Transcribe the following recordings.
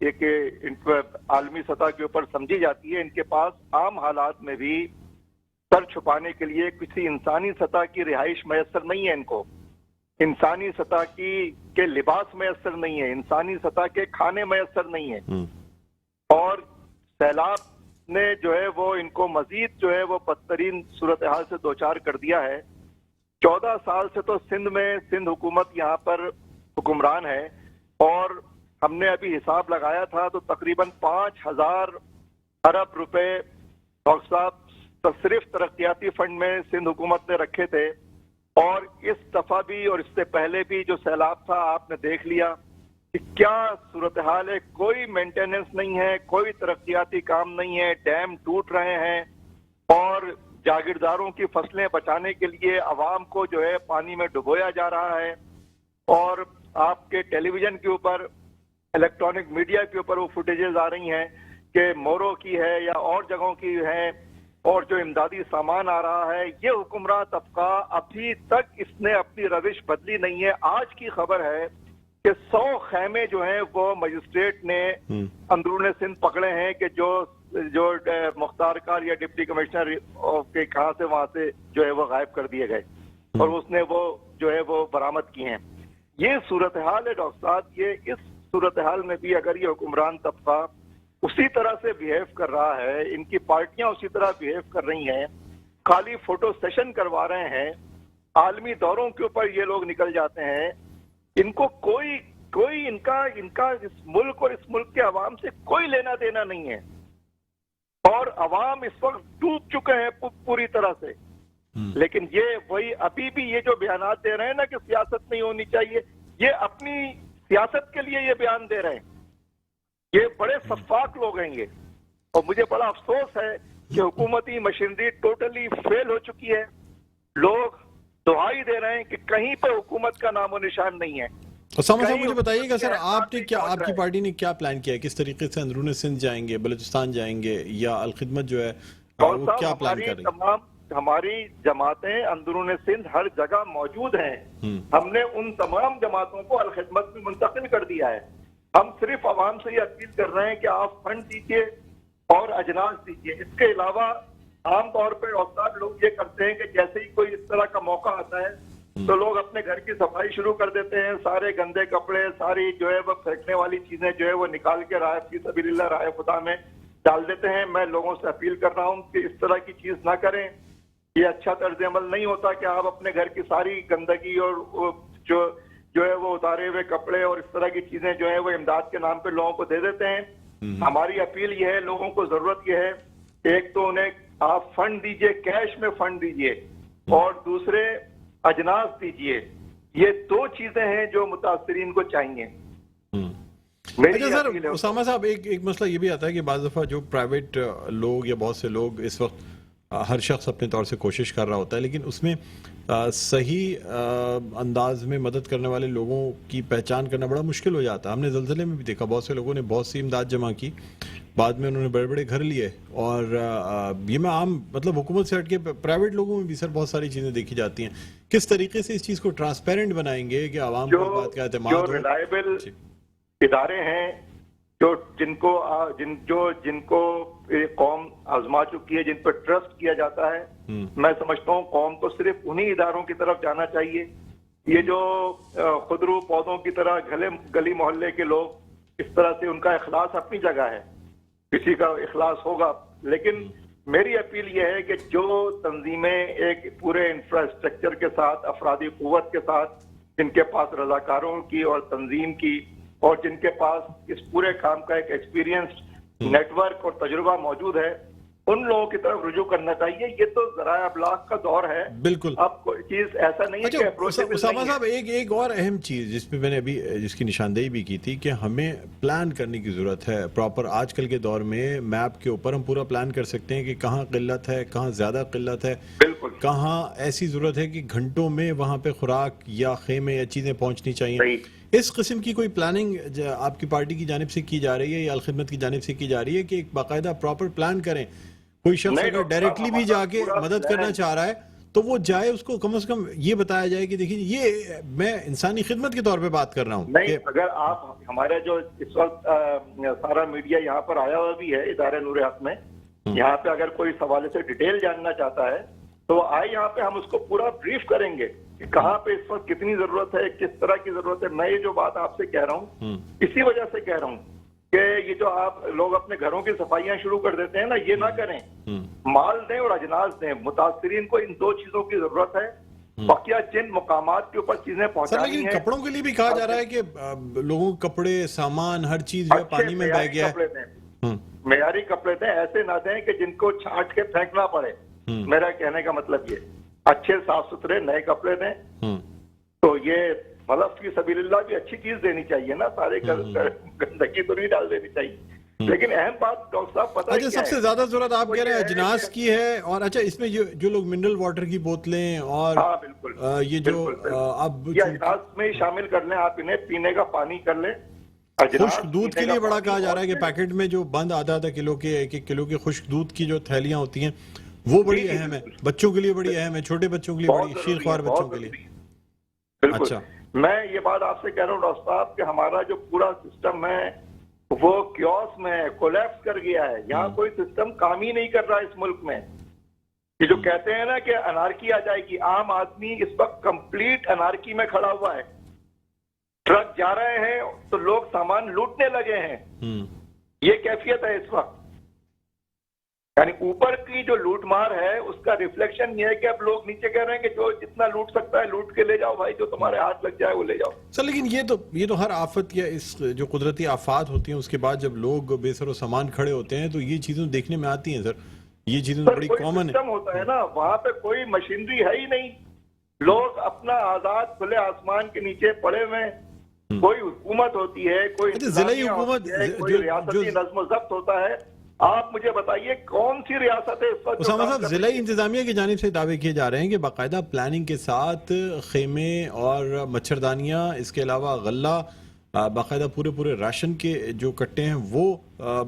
ایک عالمی سطح کے اوپر سمجھی جاتی ہے، ان کے پاس عام حالات میں بھی سر چھپانے کے لیے کسی انسانی سطح کی رہائش میسر نہیں ہے، ان کو انسانی سطح کے لباس میسر نہیں ہے، انسانی سطح کے کھانے میسر نہیں ہے، اور سیلاب نے جو ہے وہ ان کو مزید جو ہے وہ بدترین صورتحال سے دوچار کر دیا ہے۔ 14 سال سے تو سندھ حکومت یہاں پر حکمران ہے، اور ہم نے ابھی حساب لگایا تھا تو تقریباً 5,000 ارب روپے ڈاکٹر صاحب صرف ترقیاتی فنڈ میں سندھ حکومت نے رکھے تھے، اور اس دفعہ بھی اور اس سے پہلے بھی جو سیلاب تھا آپ نے دیکھ لیا کہ کیا صورتحال ہے، کوئی مینٹیننس نہیں ہے، کوئی ترقیاتی کام نہیں ہے، ڈیم ٹوٹ رہے ہیں، اور جاگیرداروں کی فصلیں بچانے کے لیے عوام کو جو ہے پانی میں ڈبویا جا رہا ہے، اور آپ کے ٹیلی ویژن کے اوپر، الیکٹرانک میڈیا کے اوپر وہ فوٹیجز آ رہی ہیں کہ مورو کی ہے یا اور جگہوں کی ہے، اور جو امدادی سامان آ رہا ہے۔ یہ حکمراں طبقہ ابھی تک اس نے اپنی روش بدلی نہیں ہے۔ آج کی خبر ہے کہ 100 خیمے جو ہیں وہ مجسٹریٹ نے اندرون سندھ پکڑے ہیں کہ جو مختار کار یا ڈپٹی کمشنر کے کہاں سے وہاں سے جو ہے وہ غائب کر دیے گئے، اور اس نے وہ جو ہے وہ برآمد کی ہیں۔ یہ صورتحال ہے ڈاکٹر صاحب، یہ اس صورتحال میں بھی اگر یہ حکمران طبقہ اسی طرح سے بیہیو کر رہا ہے، ان کی پارٹیاں اسی طرح بیہیو کر رہی ہیں، خالی فوٹو سیشن کروا رہے ہیں، عالمی دوروں کے اوپر یہ لوگ نکل جاتے ہیں، ان کو کوئی ان کا اس ملک اور اس ملک کے عوام سے کوئی لینا دینا نہیں ہے، اور عوام اس وقت ڈوب چکے ہیں پوری طرح سے۔ لیکن یہ وہی ابھی بھی یہ جو بیانات دے رہے ہیں نا کہ سیاست نہیں ہونی چاہیے، یہ اپنی سیاست کے لیے یہ بیان دے رہے ہیں۔ یہ بڑے شفاف لوگ ہیں یہ، اور مجھے بڑا افسوس ہے کہ حکومتی مشینری ٹوٹلی فیل ہو چکی ہے۔ لوگ دعائی دے رہے ہیں کہ کہیں پہ حکومت کا نام و نشان نہیں ہے۔ اسامہ صاحب مجھے بتائیے گا سر، آپ کی پارٹی نے کیا پلان کیا ہے، کس طریقے سے اندرون سندھ جائیں گے، بلوچستان جائیں گے، یا الخدمت جو ہے وہ کیا پلان کر رہی ہے؟ ہماری جماعتیں اندرون سندھ ہر جگہ موجود ہیں، ہم نے ان تمام جماعتوں کو الخدمت میں منتقل کر دیا ہے۔ ہم صرف عوام سے یہ اپیل کر رہے ہیں کہ آپ فنڈ دیجیے اور اجناس دیجیے۔ اس کے علاوہ عام طور پہ ڈاکٹر لوگ یہ کرتے ہیں کہ جیسے ہی کوئی اس طرح کا موقع آتا ہے تو لوگ اپنے گھر کی صفائی شروع کر دیتے ہیں، سارے گندے کپڑے، ساری جو ہے وہ پھینکنے والی چیزیں جو ہے وہ نکال کے رائے فی سبیل اللہ رائے خدا میں ڈال دیتے ہیں۔ میں لوگوں سے اپیل کر رہا ہوں کہ اس طرح کی چیز نہ کریں، یہ اچھا طرز عمل نہیں ہوتا کہ آپ اپنے گھر کی ساری گندگی اور جو ہے وہ اتارے ہوئے کپڑے اور اس طرح کی چیزیں جو ہیں وہ امداد کے نام پہ لوگوں کو دے دیتے ہیں۔ ہماری اپیل یہ ہے، لوگوں کو ضرورت یہ ہے، ایک تو انہیں آپ فنڈ دیجئے، کیش میں فنڈ دیجئے، اور دوسرے اجناس دیجئے۔ یہ دو چیزیں ہیں جو متاثرین کو چاہیے۔ اچھا سر، اسامہ صاحب ایک مسئلہ یہ بھی آتا ہے کہ بعض دفعہ جو پرائیویٹ لوگ یا بہت سے لوگ اس وقت ہر شخص اپنے طور سے کوشش کر رہا ہوتا ہے، لیکن اس میں صحیح انداز میں مدد کرنے والے لوگوں کی پہچان کرنا بڑا مشکل ہو جاتا ہے۔ ہم نے زلزلے میں بھی دیکھا، بہت سے لوگوں نے بہت سی امداد جمع کی، بعد میں انہوں نے بڑے بڑے گھر لیے، اور یہ میں عام مطلب حکومت سے ہٹ کے پرائیویٹ لوگوں میں بھی سر بہت ساری چیزیں دیکھی جاتی ہیں۔ کس طریقے سے اس چیز کو ٹرانسپیرنٹ بنائیں گے کہ عوام کو بات کا اعتماد ہو؟ جو ریلائبل ادارے ہیں، جن کو قوم آزما چکی ہے، جن پر ٹرسٹ کیا جاتا ہے، میں سمجھتا ہوں قوم کو صرف انہی اداروں کی طرف جانا چاہیے۔ یہ جو خودرو پودوں کی طرح گلی محلے کے لوگ، اس طرح سے ان کا اخلاص اپنی جگہ ہے، کسی کا اخلاص ہوگا، لیکن میری اپیل یہ ہے کہ جو تنظیمیں ایک پورے انفراسٹرکچر کے ساتھ، افرادی قوت کے ساتھ، جن کے پاس رضاکاروں کی اور تنظیم کی اور جن کے پاس اس پورے کام کا ایک ایکسپیرینس نیٹ ورک اور تجربہ موجود ہے، ان لوگوں کی طرف رجوع کرنا چاہیے۔ یہ تو ذرائع ابلاغ کا دور ہے، بالکل۔ اب کوئی چیز ایسا نہیں ہے کہ اپروچیبل اسامہ صاحب ایک اور اہم چیز جس پہ میں نے ابھی جس کی نشاندہی بھی کی تھی کہ ہمیں پلان کرنے کی ضرورت ہے پراپر۔ آج کل کے دور میں میپ کے اوپر ہم پورا پلان کر سکتے ہیں کہ کہاں قلت ہے، کہاں زیادہ قلت ہے، کہاں ایسی ضرورت ہے کہ گھنٹوں میں وہاں پہ خوراک یا خیمے یا چیزیں پہنچنی چاہیے۔ اس قسم کی کوئی پلاننگ آپ کی پارٹی کی جانب سے کی جا رہی ہے یا الخدمت کی جانب سے کی جا رہی ہے کہ ایک باقاعدہ پراپر پلان کریں؟ کوئی شخص اگر ڈائریکٹلی بھی جا کے مدد کرنا چاہ رہا ہے تو وہ جائے اس کو کم از کم یہ بتایا جائے کہ دیکھیے یہ میں انسانی خدمت کے طور پہ بات کر رہا ہوں. نہیں، اگر آپ ہمارا جو اس وقت سارا میڈیا یہاں پر آیا ہوا بھی ہے ادارے نور حق میں، یہاں پہ اگر کوئی اس حوالے سے ڈیٹیل جاننا چاہتا ہے تو آئے یہاں پہ، ہم اس کو پورا بریف کریں گے کہ کہاں پہ اس وقت کتنی ضرورت ہے، کس طرح کی ضرورت ہے. میں یہ جو بات آپ سے کہہ رہا ہوں اسی وجہ سے کہہ رہا ہوں کہ یہ جو آپ لوگ اپنے گھروں کی صفائیاں شروع کر دیتے ہیں نا، یہ نہ کریں. مال دیں اور اجناس دیں. متاثرین کو ان دو چیزوں کی ضرورت ہے. بقیہ جن مقامات کے اوپر چیزیں پہنچانی ہیں. لیکن کپڑوں کے لیے بھی کہا جا رہا ہے کہ لوگوں کے کپڑے، سامان، ہر چیز جو ہے پانی میں بہہ گیا ہے. معیاری کپڑے دیں، ایسے نہ دیں کہ جن کو چھانٹ کے پھینکنا پڑے. میرا کہنے کا مطلب یہ اچھے صاف ستھرے نئے کپڑے دیں. تو یہ مطلب فی سبیل اللہ بھی اچھی چیز دینی چاہیے نا، سارے گندگی تو نہیں ڈال دینی چاہیے. لیکن اہم بات ڈاکٹر صاحب پتہ ہے سب سے زیادہ ضرورت آپ کہہ رہے ہیں اجناس کی ہے. اور اچھا اس میں جو لوگ منرل واٹر کی بوتلیں اور یہ جو اب اجناس میں ہی شامل کر لیں، آپ انہیں پینے کا پانی کر لیں. خشک دودھ کے لیے بڑا کہا جا رہا ہے کہ پیکٹ میں جو بند آدھا کلو کے، 1 کلو کے خشک دودھ کی جو تھیلیاں ہوتی ہیں وہ بڑی اہم ہے. بچوں کے لیے بڑی اہم ہے، چھوٹے بچوں کے لیے بڑی، شیرخوار بچوں کے لیے. بالکل. میں یہ بات آپ سے کہہ رہا ہوں ڈاکٹر صاحب کہ ہمارا جو پورا سسٹم ہے وہ کیوس میں کولیپس کر گیا ہے. یہاں کوئی سسٹم کام ہی نہیں کر رہا اس ملک میں. یہ جو کہتے ہیں نا کہ انارکی آ جائے گی، عام آدمی اس وقت کمپلیٹ انارکی میں کھڑا ہوا ہے. ٹرک جا رہے ہیں تو لوگ سامان لوٹنے لگے ہیں. یہ کیفیت ہے اس وقت. یعنی اوپر کی جو لوٹ مار ہے اس کا ریفلیکشن یہ ہے کہ اب لوگ نیچے کہہ رہے ہیں کہ جو جتنا لوٹ سکتا ہے لوٹ کے لے جاؤ بھائی، جو تمہارے ہاتھ لگ جائے وہ لے جاؤ. سر لیکن یہ تو ہر آفت یا اس جو قدرتی آفات ہوتی ہیں اس کے بعد جب لوگ بے سر و سامان کھڑے ہوتے ہیں تو یہ چیزیں دیکھنے میں آتی ہیں. سر یہ چیزیں بڑی کامن ہے. سسٹم ہوتا ہے نا، وہاں پہ کوئی مشینری ہے ہی نہیں. لوگ اپنا آزاد کھلے آسمان کے نیچے پڑے ہوئے. کوئی حکومت ہوتی ہے، کوئی ضلعی حکومت، کوئی ریاستی نظم و ضبط ہوتا ہے. آپ مجھے بتائیے کون سی ریاست ہے اس وقت؟ اسامہ صاحب، ضلعی انتظامیہ کی جانب سے دعوے کیے جا رہے ہیں کہ باقاعدہ پلاننگ کے ساتھ خیمے اور مچھردانیاں، اس کے علاوہ غلہ، باقاعدہ پورے راشن کے جو کٹے ہیں وہ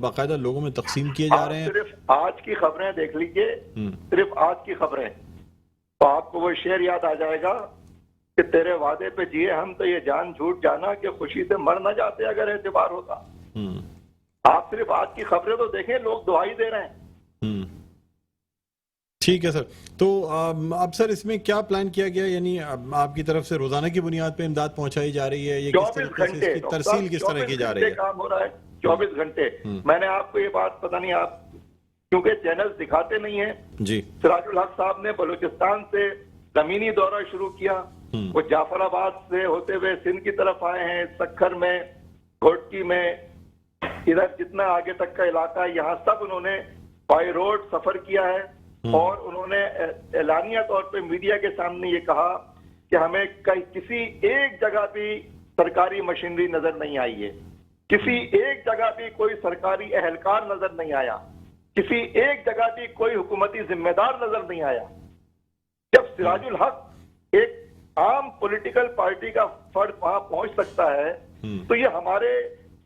باقاعدہ لوگوں میں تقسیم کیے جا رہے ہیں. صرف آج کی خبریں دیکھ لیجئے، صرف آج کی خبریں، تو آپ کو وہ شعر یاد آ جائے گا کہ تیرے وعدے پہ جیے ہم تو یہ جان جھوٹ جانا کہ خوشی سے مر نہ جاتے اگر اعتبار ہوتا. آپ صرف آج کی خبریں تو دیکھیں، لوگ دعائی دے رہے ہیں. ٹھیک ہے سر. تو اب سر اس میں کیا پلان کیا گیا؟ یعنی آپ کی طرف سے روزانہ کی بنیاد پہ امداد پہنچائی جا رہی ہے؟ یہ کس طریقے سے اس کی ترسیل کس طرح کی جا رہی ہے؟ کام ہو رہا ہے 24 گھنٹے. میں نے آپ کو یہ بات پتہ نہیں، آپ کیونکہ چینل دکھاتے نہیں ہیں. جی. سراج الحق صاحب نے بلوچستان سے زمینی دورہ شروع کیا. وہ جعفر آباد سے ہوتے ہوئے سندھ کی طرف آئے ہیں، سکھر میں، گھوٹکی میں، ادھر جتنا آگے تک کا علاقہ ہے یہاں سب انہوں نے بائی روڈ سفر کیا ہے. اور انہوں نے اعلانیہ طور پہ میڈیا کے سامنے یہ کہا کہ ہمیں کسی ایک جگہ بھی سرکاری مشینری نظر نہیں آئی ہے، کسی ایک جگہ بھی کوئی سرکاری اہلکار نظر نہیں آیا، کسی ایک جگہ بھی کوئی حکومتی ذمہ دار نظر نہیں آیا. جب سراج الحق ایک عام پولیٹیکل پارٹی کا فرد وہاں پہنچ سکتا ہے تو یہ ہمارے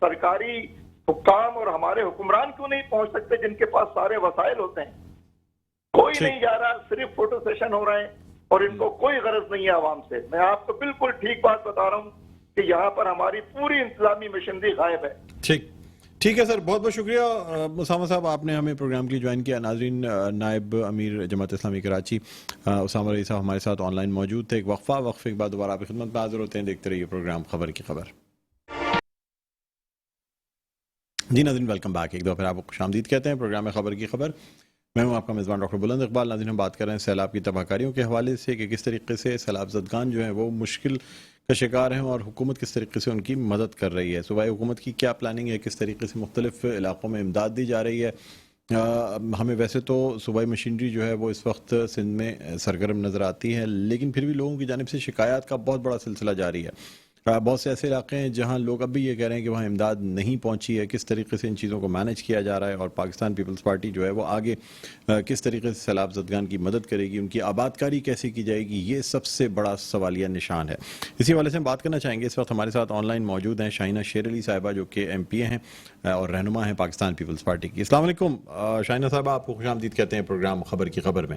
سرکاری حکام اور ہمارے حکمران کیوں نہیں پہنچ سکتے جن کے پاس سارے وسائل ہوتے ہیں؟ کوئی نہیں جا رہا، صرف فوٹو سیشن ہو رہے ہیں اور ان کو کوئی غرض نہیں ہے عوام سے. میں آپ کو بالکل ٹھیک بات بتا رہا ہوں کہ یہاں پر ہماری پوری انتظامی مشینری غائب ہے. ٹھیک ہے سر، بہت بہت شکریہ اسامہ صاحب، آپ نے ہمیں پروگرام کے لیے جوائن کیا. ناظرین، نائب امیر جماعت اسلامی کراچی اسامہ رئی صاحب ہمارے ساتھ آن لائن موجود تھے. ایک وقفے کے بعد دوبارہ آپ کی خدمت میں حاضر ہوتے ہیں. دیکھتے رہیے پروگرام خبر کی خبر. جی ناظرین، ویلکم بیک. ایک دفعہ پھر آپ کو خوش آمدید کہتے ہیں پروگرام خبر کی خبر. میں ہوں آپ کا میزبان ڈاکٹر بلند اقبال. ناظرین، ہم بات کر رہے ہیں سیلاب کی تباہ کاریوں کے حوالے سے کہ کس طریقے سے سیلاب زدگان جو ہیں وہ مشکل کا شکار ہیں اور حکومت کس طریقے سے ان کی مدد کر رہی ہے. صوبائی حکومت کی کیا پلاننگ ہے، کس طریقے سے مختلف علاقوں میں امداد دی جا رہی ہے. ہمیں ویسے تو صوبائی مشینری جو ہے وہ اس وقت سندھ میں سرگرم نظر آتی ہے، لیکن پھر بھی لوگوں کی جانب سے شکایات کا بہت بڑا سلسلہ جاری ہے. بہت سے ایسے علاقے ہیں جہاں لوگ اب بھی یہ کہہ رہے ہیں کہ وہاں امداد نہیں پہنچی ہے. کس طریقے سے ان چیزوں کو مینیج کیا جا رہا ہے اور پاکستان پیپلز پارٹی جو ہے وہ آگے کس طریقے سے سیلاب زدگان کی مدد کرے گی، ان کی آبادکاری کیسے کی جائے گی، یہ سب سے بڑا سوالیہ نشان ہے. اسی حوالے سے ہم بات کرنا چاہیں گے. اس وقت ہمارے ساتھ آن لائن موجود ہیں شاہینہ شیر علی صاحبہ، جو کہ ایم پی ہیں اور رہنما ہیں پاکستان پیپلز پارٹی کی. السلام علیکم شاہینہ صاحبہ، آپ کو خوش آمدید کہتے ہیں پروگرام خبر کی خبر میں.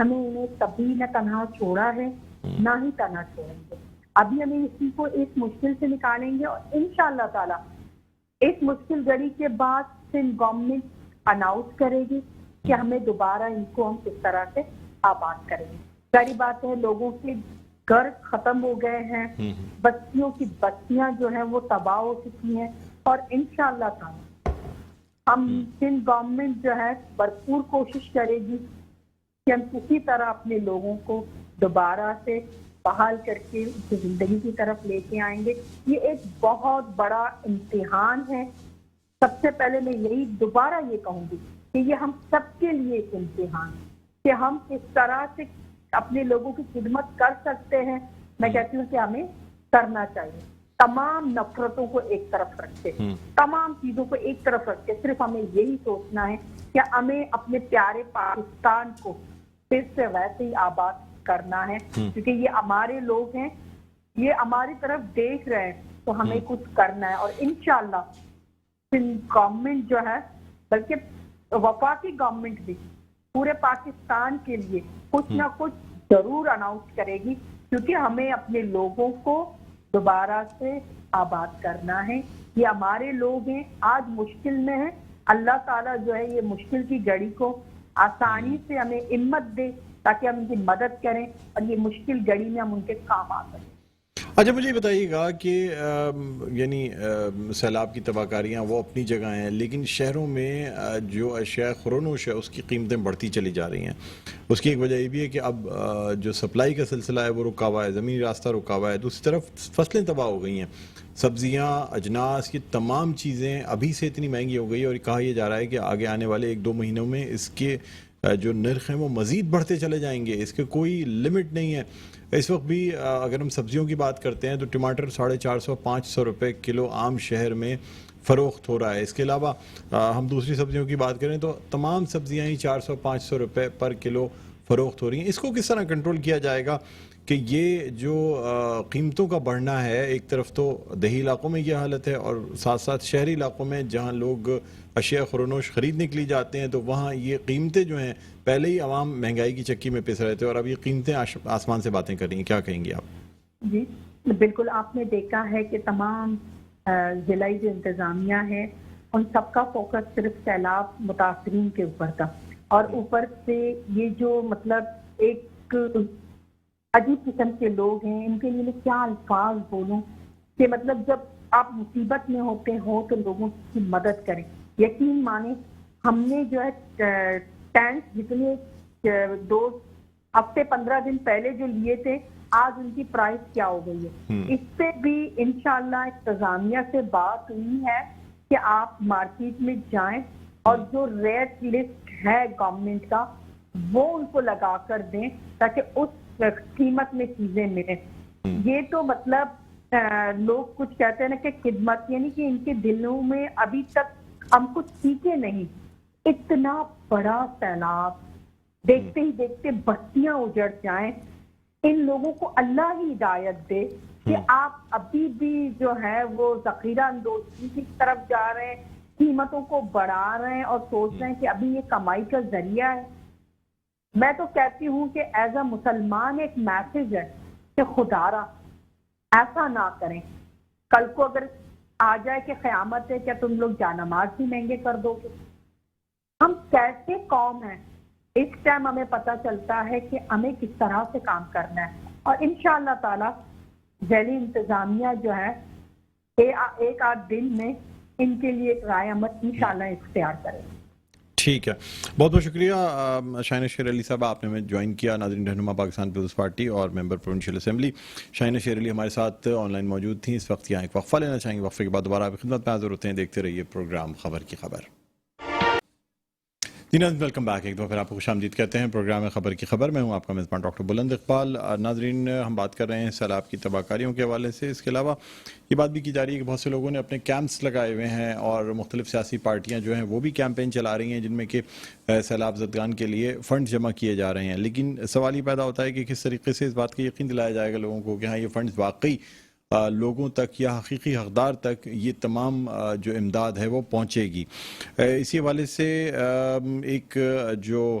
ہمیں انہیں کبھی نہ تنہا چھوڑا ہے نہ ہی تنہا چھوڑیں گے. ابھی ہمیں اسی کو اس مشکل سے نکالیں گے اور انشاءاللہ تعالی اس مشکل گھڑی کے بعد سندھ گورنمنٹ اناؤنس کرے گی کہ ہمیں دوبارہ ان کو ہم کس طرح سے آباد کریں گے. ظاہری بات ہے لوگوں کے گھر ختم ہو گئے ہیں, بستیوں کی بستیاں جو ہیں وہ تباہ ہو چکی ہیں, اور انشاءاللہ تعالی ہم سندھ گورنمنٹ جو ہے بھرپور کوشش کرے گی کہ ہم کسی طرح اپنے لوگوں کو دوبارہ سے بحال کر کے ان کی زندگی کی طرف لے کے آئیں گے. یہ ایک بہت بڑا امتحان ہے. سب سے پہلے میں یہی دوبارہ یہ کہوں گی کہ یہ ہم سب کے لیے ایک امتحان ہے کہ ہم کس طرح سے اپنے لوگوں کی خدمت کر سکتے ہیں. میں کہتی ہوں کہ ہمیں کرنا چاہیے. تمام نفرتوں کو ایک طرف رکھ کے, تمام چیزوں کو ایک طرف رکھ کے صرف ہمیں یہی سوچنا ہے کہ ہمیں اپنے پیارے پاکستان کو پھر سے ویسے ہی آباد کرنا ہے, کیونکہ یہ ہمارے لوگ ہیں, یہ ہماری طرف دیکھ رہے ہیں, تو ہمیں کچھ کرنا ہے. اور انشاءاللہ گورنمنٹ جو ہے, بلکہ وفاقی گورنمنٹ بھی پورے پاکستان کے لیے کچھ نہ کچھ ضرور اناؤنس کرے گی, کیونکہ ہمیں اپنے لوگوں کو دوبارہ سے آباد کرنا ہے. یہ ہمارے لوگ ہیں, آج مشکل میں ہیں. اللہ تعالیٰ جو ہے یہ مشکل کی گھڑی کو آسانی سے ہمیں ہمت دے تاکہ ہم ان کی مدد کریں اور یہ مشکل گھڑی میں ہم ان کے کام آ سکیں. اچھا مجھے بتائیے گا کہ یعنی سیلاب کی تباہ کاریاں وہ اپنی جگہ ہیں, لیکن شہروں میں جو اشیاء خورونوش ہے اس کی قیمتیں بڑھتی چلی جا رہی ہیں. اس کی ایک وجہ یہ بھی ہے کہ اب جو سپلائی کا سلسلہ ہے وہ رکا ہوا ہے, زمینی راستہ رکا ہوا ہے. دوسری طرف فصلیں تباہ ہو گئی ہیں, سبزیاں, اجناس, یہ تمام چیزیں ابھی سے اتنی مہنگی ہو گئی, اور کہا یہ جا رہا ہے کہ آگے آنے والے 1-2 مہینوں میں اس کے جو نرخ ہیں وہ مزید بڑھتے چلے جائیں گے. اس کے کوئی لمٹ نہیں ہے. اس وقت بھی اگر ہم سبزیوں کی بات کرتے ہیں تو ٹماٹر 450-500 روپے کلو عام شہر میں فروخت ہو رہا ہے. اس کے علاوہ ہم دوسری سبزیوں کی بات کریں تو تمام سبزیاں ہی 400-500 روپے پر کلو فروخت ہو رہی ہیں. اس کو کس طرح کنٹرول کیا جائے گا کہ یہ جو قیمتوں کا بڑھنا ہے, ایک طرف تو دیہی علاقوں میں یہ حالت ہے اور ساتھ ساتھ شہری علاقوں میں جہاں لوگ اشیاء خورونوش خریدنے کے لیے جاتے ہیں تو وہاں یہ قیمتیں جو ہیں, پہلے ہی عوام مہنگائی کی چکی میں پس رہے تھے اور اب یہ قیمتیں آسمان سے باتیں کر رہی ہیں. کیا کہیں گے آپ؟ جی بالکل, آپ نے دیکھا ہے کہ تمام ضلعی جو انتظامیہ ہے ان سب کا فوکس صرف سیلاب متاثرین کے اوپر تھا, اور اوپر سے یہ جو مطلب ایک عجیب قسم کے لوگ ہیں, ان کے لیے میں کیا الفاظ بولوں کہ مطلب جب آپ مصیبت میں ہوتے ہو تو لوگوں کی مدد کریں. یقین مانیں ہم نے جو ہے ٹینک جتنے 2 ہفتے 15 دن پہلے جو لیے تھے, آج ان کی پرائس کیا ہو گئی ہے. اس پہ بھی انشاءاللہ انتظامیہ سے بات ہوئی ہے کہ آپ مارکیٹ میں جائیں اور جو ریٹ لسٹ ہے گورنمنٹ کا وہ ان کو لگا کر دیں تاکہ اس قیمت میں چیزیں ملیں. یہ تو مطلب لوگ کچھ کہتے ہیں نا کہ خدمت, یعنی کہ ان کے دلوں میں ابھی تک ہم کچھ سیکھے نہیں. اتنا بڑا سیلاب دیکھتے ہی دیکھتے بستیاں اجڑ جائیں. ان لوگوں کو اللہ ہی ہدایت دے کہ آپ ابھی بھی جو ہے وہ ذخیرہ اندوزی کی طرف جا رہے ہیں, قیمتوں کو بڑھا رہے ہیں اور سوچ رہے ہیں کہ ابھی یہ کمائی کا ذریعہ ہے. میں تو کہتی ہوں کہ ایز اے مسلمان ایک میسج ہے کہ خدا را ایسا نہ کریں. کل کو اگر آ جائے کہ قیامت ہے, کیا تم لوگ جانماز بھی مہنگے کر دو گے؟ ہم کیسے قوم ہیں, اس ٹائم ہمیں پتہ چلتا ہے کہ ہمیں کس طرح سے کام کرنا ہے. اور انشاءاللہ تعالی ذیلی انتظامیہ جو ہے 1-8 دن میں ان کے لیے ایک رائے عمل انشاءاللہ اختیار کرے. ٹھیک ہے, بہت بہت شکریہ شاہینہ شیر علی صاحب, آپ نے ہمیں جوائن کیا. ناظرین, رہنما پاکستان پیپلز پارٹی اور ممبر پروونشل اسمبلی شاہینہ شیر علی ہمارے ساتھ آن لائن موجود تھیں. اس وقت یہاں ایک وقفہ لینا چاہیں گے. وقفے کے بعد دوبارہ آپ کی خدمت میں حاضر ہوتے ہیں. دیکھتے رہیے پروگرام خبر کی خبر. جی ناظرین, ویلکم بیک. ایک دفعہ پھر آپ کو خوش آمدید کہتے ہیں. پروگرام خبر کی خبر میں ہوں آپ کا میزبان ڈاکٹر بلند اقبال. ناظرین, ہم بات کر رہے ہیں سیلاب کی تباہ کاریوں کے حوالے سے. اس کے علاوہ یہ بات بھی کی جا رہی ہے کہ بہت سے لوگوں نے اپنے کیمپس لگائے ہوئے ہیں اور مختلف سیاسی پارٹیاں جو ہیں وہ بھی کیمپین چلا رہی ہیں جن میں کہ سیلاب زدگان کے لیے فنڈ جمع کیے جا رہے ہیں. لیکن سوال یہ پیدا ہوتا ہے کہ کس طریقے سے اس بات کا یقین دلایا جائے گا لوگوں کو کہ ہاں یہ فنڈز واقعی لوگوں تک یا حقیقی حقدار تک یہ تمام جو امداد ہے وہ پہنچے گی. اسی حوالے سے ایک جو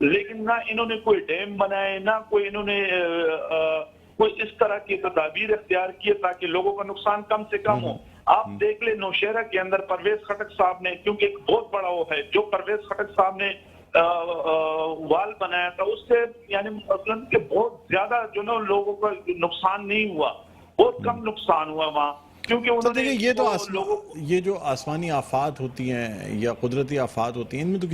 لیکن نہ انہوں نے کوئی ڈیم بنائے، نہ کوئی انہوں نے کوئی اس طرح کی تدابیر اختیار کیے تاکہ لوگوں کا نقصان کم سے کم ہو۔ آپ دیکھ لیں نوشہرہ کے اندر پرویز خٹک صاحب نے، کیونکہ ایک بہت بڑا وہ ہے جو پرویز خٹک صاحب نے وال بنایا تھا، اس سے یعنی مثلاً کہ بہت زیادہ جو نا لوگوں کا نقصان نہیں ہوا، بہت کم نقصان ہوا وہاں، کیونکہ انہوں نے یہ جو آسمانی آفات ہوتی ہیں یا قدرتی آفات ہوتی ہیں، ان میں تو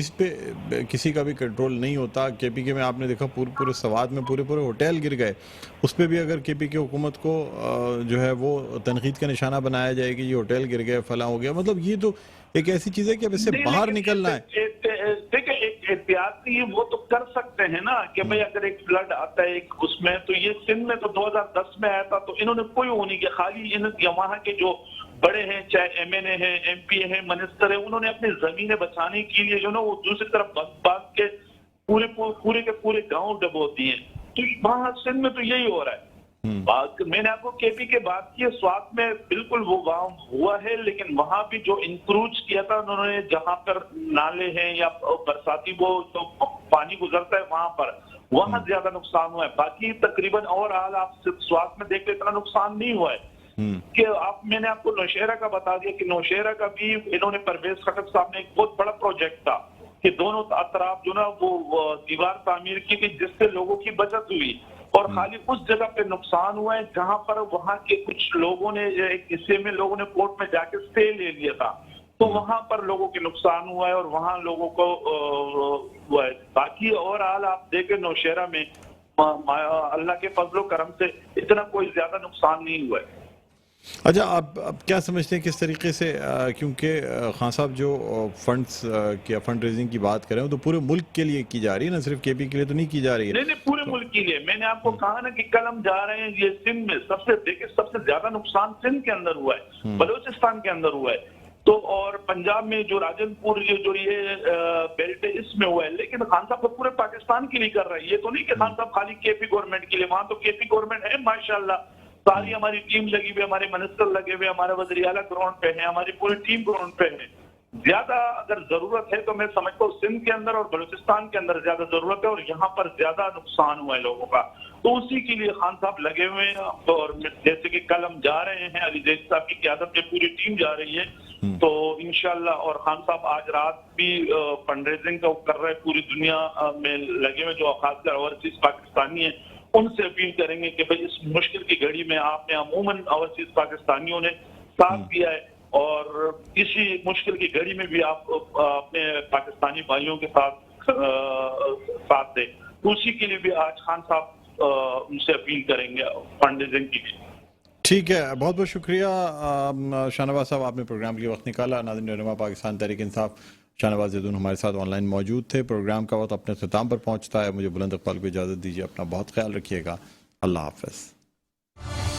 کسی کا بھی کنٹرول نہیں ہوتا۔ کے پی کے میں آپ نے دیکھا پورے سوات میں پورے ہوٹل گر گئے، اس پہ بھی اگر کے پی کے حکومت کو جو ہے وہ تنقید کا نشانہ بنایا جائے کہ یہ ہوٹل گر گئے، فلاں ہو گیا، مطلب یہ تو ایک ایسی چیز ہے کہ اب اس سے باہر نکلنا ہے۔ دیکھیں ایک احتیاطی وہ تو کر سکتے ہیں نا کہ بھئی اگر ایک فلڈ آتا ہے ایک اس میں، تو یہ سندھ میں تو 2010 میں آیا تھا، تو انہوں نے کوئی وہ نہیں کیا، خالی وہاں کے جو بڑے ہیں چاہے ایم این اے ہیں، ایم پی اے ہیں، منسٹر ہیں، انہوں نے اپنی زمینیں بچانے کے لیے جو نا وہ دوسری طرف باغ کے پورے کے پورے گاؤں ڈبوتی ہیں، تو وہاں سندھ میں تو یہی ہو رہا ہے۔ میں نے آپ کو کے پی کے بات کی، سوات میں بالکل وہ گاؤں ہوا ہے، لیکن وہاں بھی جو انکروچ کیا تھا انہوں نے، جہاں پر نالے ہیں یا برساتی وہ جو پانی گزرتا ہے وہاں زیادہ نقصان ہوا ہے، باقی تقریباً اور حال آپ سوات میں دیکھ لیں اتنا نقصان نہیں ہوا ہے۔ کہ میں نے آپ کو نوشہرہ کا بتا دیا کہ نوشہرہ کا بھی انہوں نے پرویز خٹک صاحب نے ایک بہت بڑا پروجیکٹ تھا کہ دونوں اطراف جو نا وہ دیوار تعمیر کی تھی جس سے لوگوں کی بچت ہوئی، اور خالی اس جگہ پہ نقصان ہوا ہے جہاں پر وہاں کے کچھ لوگوں نے ایک حصے میں لوگوں نے کورٹ میں جا کے اسٹے لے لیا تھا، تو وہاں پر لوگوں کے نقصان ہوا ہے اور وہاں لوگوں کو ہوا ہے۔ باقی اور حال آپ دیکھیں نوشہرہ میں اللہ کے فضل و کرم سے اتنا کوئی زیادہ نقصان نہیں ہوا ہے۔ اچھا، آپ کیا سمجھتے ہیں کس طریقے سے، کیونکہ خان صاحب جو فنڈز کی فنڈ ریزنگ کی بات کریں تو پورے ملک کے لیے کی جا رہی ہے، نہ صرف کے پی کے لیے تو نہیں کی جا رہی ہے؟ نہیں پورے ملک کے لیے۔ میں نے آپ کو کہا نا کہ کل ہم جا رہے ہیں یہ سندھ میں سب سے زیادہ نقصان سندھ کے اندر ہوا ہے، بلوچستان کے اندر ہوا ہے، تو اور پنجاب میں جو راجن پور جو یہ بیلٹ ہے اس میں ہوا ہے، لیکن خان صاحب کو پورے پاکستان کے لیے کر رہا ہے، یہ تو نہیں کہ خان صاحب خالی کے پی گورنمنٹ کے لیے، وہاں تو کے پی گورنمنٹ ہے ماشاءاللہ، ساری ہماری ٹیم لگی ہوئی، ہمارے منسٹر لگے ہوئے، ہمارے وزیر اعلیٰ گراؤنڈ پہ ہیں، ہماری پوری ٹیم گراؤنڈ پہ ہے۔ زیادہ اگر ضرورت ہے تو میں سمجھتا ہوں سندھ کے اندر اور بلوچستان کے اندر زیادہ ضرورت ہے، اور یہاں پر زیادہ نقصان ہوا ہے لوگوں کا، تو اسی کے لیے خان صاحب لگے ہوئے ہیں، اور جیسے کہ کل ہم جا رہے ہیں، علی زید صاحب کی قیادت میں پوری ٹیم جا رہی ہے، تو انشاءاللہ، اور خان صاحب آج رات بھی فنڈ ریزنگ کا کر رہے ہیں، پوری دنیا میں لگے ہوئے جو خاص کر اوورسیز پاکستانی ہیں ان سے اپیل کریں گے کہ بھئی اس مشکل کی گھڑی میں آپ نے عموماً اوورسیز پاکستانیوں نے ساتھ دیا ہے، اور اسی مشکل کی گھڑی میں بھی آپ اپنے پاکستانی بھائیوں کے ساتھ دیں، اسی کے لیے بھی آج خان صاحب ان سے اپیل کریں گے فنڈ ریزنگ کی۔ ٹھیک ہے، بہت بہت شکریہ شاہ نواز صاحب، آپ نے پروگرام کے لیے وقت نکالا۔ ناظرین، رہنما پاکستان تحریک انصاف شاہ نواز زیدون ہمارے ساتھ آن لائن موجود تھے۔ پروگرام کا وقت اپنے اختتام پر پہنچتا ہے، مجھے بلند اقبال کو اجازت دیجیے، اپنا بہت خیال رکھیے گا، اللہ حافظ۔